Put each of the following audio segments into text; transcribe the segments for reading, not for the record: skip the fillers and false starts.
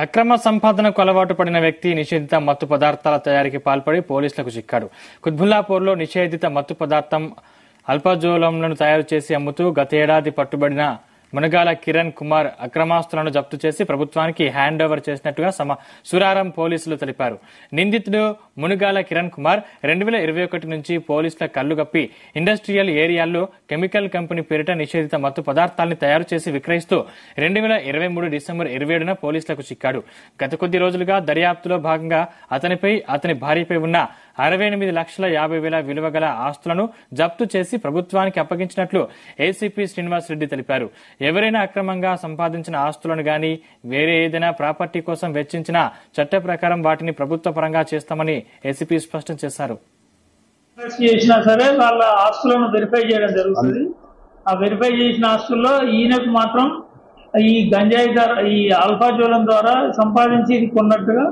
అక్రమ సంపాదనకు అలవాటు పడిన వ్యక్తి నిషేధిత మత్తు పదార్థాల తయారీకి పాల్పడి పోలీసులకు చిక్కాడు. కుత్బుల్లాపూర్లో నిషేధిత మత్తు పదార్థం అల్పాజోలంలను తయారు చేసి అమ్ముతూ గత ఏడాది పట్టుబడిన మునగాల కిరణ్ కుమార్ అక్రమాస్తులను జప్తు చేసి ప్రభుత్వానికి హ్యాండ్ ఓవర్ చేసినట్టుగా సురారం పోలీసులు తెలిపారు. నిందితుడు మునగాల కిరణ్ కుమార్ 2021 నుంచి పోలీసుల కళ్లుగప్పి ఇండస్ట్రియల్ ఏరియాల్లో కెమికల్ కంపెనీ పేరిట నిషేధిత మత్తు పదార్థాలను తయారు చేసి విక్రయిస్తూ 2023 డిసెంబర్ 27న పోలీసులకు చిక్కాడు. గత కొద్ది రోజులుగా దర్యాప్తులో భాగంగా అతనిపై అతని భార్యపై ఉన్న 68,50,000 విలువ గల ఆస్తులను జప్తు చేసి ప్రభుత్వానికి అప్పగించినట్లు ఏసీపీ శ్రీనివాస్ రెడ్డి తెలిపారు. ఎవరైనా అక్రమంగా సంపాదించిన ఆస్తులను గాని వేరే ఏదైనా ప్రాపర్టీ కోసం వెచ్చించిన చట్ట ప్రకారం వాటిని ప్రభుత్వ పరంగా చేస్తామని ఏసీపీ స్పష్టం చేశారు. చేసినా సరే వాళ్ళ ఆస్తులను వెరిఫై చేయడం జరుగుతుంది. ఆ వెరిఫై చేసిన ఆస్తుల్లో ఈయనకు మాత్రం ఈ గంజాయి ఈ ఆల్ఫాజోలం ద్వారా సంపాదించి ఇది కొన్నట్టుగా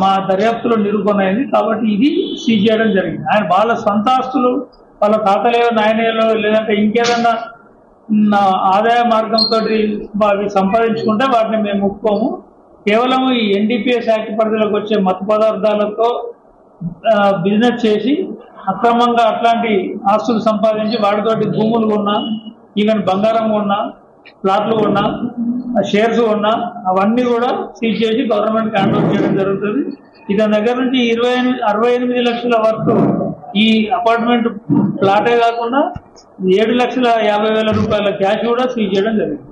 మా దర్యాప్తులో నిరూపణైంది. కాబట్టి ఇది సీజ్ చేయడం జరిగింది. ఆయన వాళ్ళ సొంత ఆస్తులు వాళ్ళ తాతలేవో నాయనలో లేదంటే ఇంకేదన్నా ఆదాయ మార్గంతో అవి సంపాదించుకుంటే వాటిని మేము ఒప్పుకోము. కేవలం ఈ ఎన్డీపీఎస్ యాక్ట్ పరిధిలోకి వచ్చే మత్తు పదార్థాలతో బిజినెస్ చేసి అక్రమంగా అట్లాంటి ఆస్తులు సంపాదించి వాటితోటి భూములు కొన్నా, ఈవెన్ బంగారం కొన్నా, ప్లాట్లు కొన్నా, షేర్స్ కొన్నా అవన్నీ కూడా సీజ్ చేసి గవర్నమెంట్కి హ్యాండ్ ఓవర్ చేయడం జరుగుతుంది. ఇతని దగ్గర నుంచి 68 లక్షల వరకు ఈ అపార్ట్మెంట్ ప్లాటే కాకుండా 7,50,000 రూపాయల క్యాష్ కూడా సీజ్ చేయడం జరిగింది.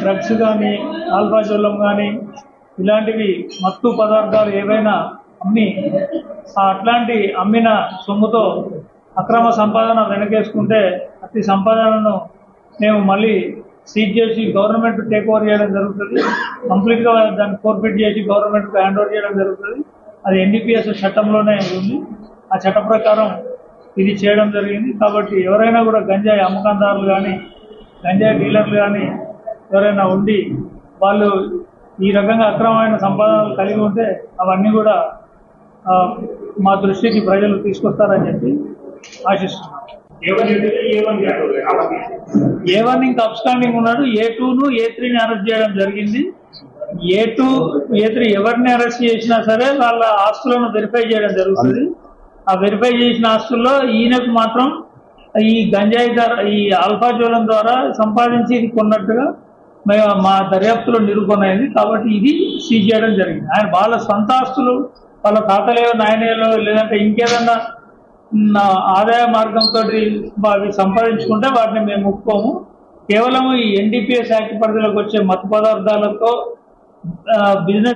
డ్రగ్స్ కానీ ఆల్ఫాజోలం కానీ ఇలాంటివి మత్తు పదార్థాలు ఏవైనా అమ్మి అట్లాంటి అమ్మిన సొమ్ముతో అక్రమ సంపాదన వెనకేసుకుంటే అతి సంపాదనను మేము మళ్ళీ సీజ్ చేసి గవర్నమెంట్ టేక్ ఓవర్ చేయడం జరుగుతుంది. కంప్లీట్ గా దాన్ని ఫోర్ఫిట్ చేసి గవర్నమెంట్ కు హ్యాండ్ ఓవర్ చేయడం జరుగుతుంది. అది ఎన్డీపీఎస్ చట్టంలోనే ఉంది. ఆ చట్ట ప్రకారం ఇది చేయడం జరిగింది. కాబట్టి ఎవరైనా కూడా గంజాయి అమ్మకందారులు కానీ గంజాయి డీలర్లు కానీ ఎవరైనా ఉండి వాళ్ళు ఈ రకంగా అక్రమమైన సంపాదనలు కలిగి ఉంటే అవన్నీ కూడా మా దృష్టికి ప్రజలు తీసుకొస్తారని చెప్పి ఆశిస్తున్నాం. A1 ఇంకా అబ్స్టాండింగ్ ఉన్నాడు. A2ను A3ని అరెస్ట్ చేయడం జరిగింది. A2 A3 ఎవరిని అరెస్ట్ చేసినా సరే వాళ్ళ ఆస్తులను వెరిఫై చేయడం జరుగుతుంది. ఆ వెరిఫై చేసిన ఆస్తుల్లో ఈయనకు మాత్రం ఈ గంజాయి ఈ ఆల్ఫాజోలం ద్వారా సంపాదించి ఇది కొన్నట్టుగా మా దర్యాప్తులో నిరూపణైంది. కాబట్టి ఇది సీజ్ చేయడం జరిగింది. ఆయన వాళ్ళ సొంత ఆస్తులు వాళ్ళ తాతలేవో నాయనలో లేదంటే ఇంకేదన్నా ఆదాయ మార్గంతో అవి సంపాదించుకుంటే వాటిని మేము ఒప్పుకోము. కేవలం ఈ ఎన్డీపీఎస్ యాక్ట్ పరిధిలోకి వచ్చే మత్తు పదార్థాలతో బిజినెస్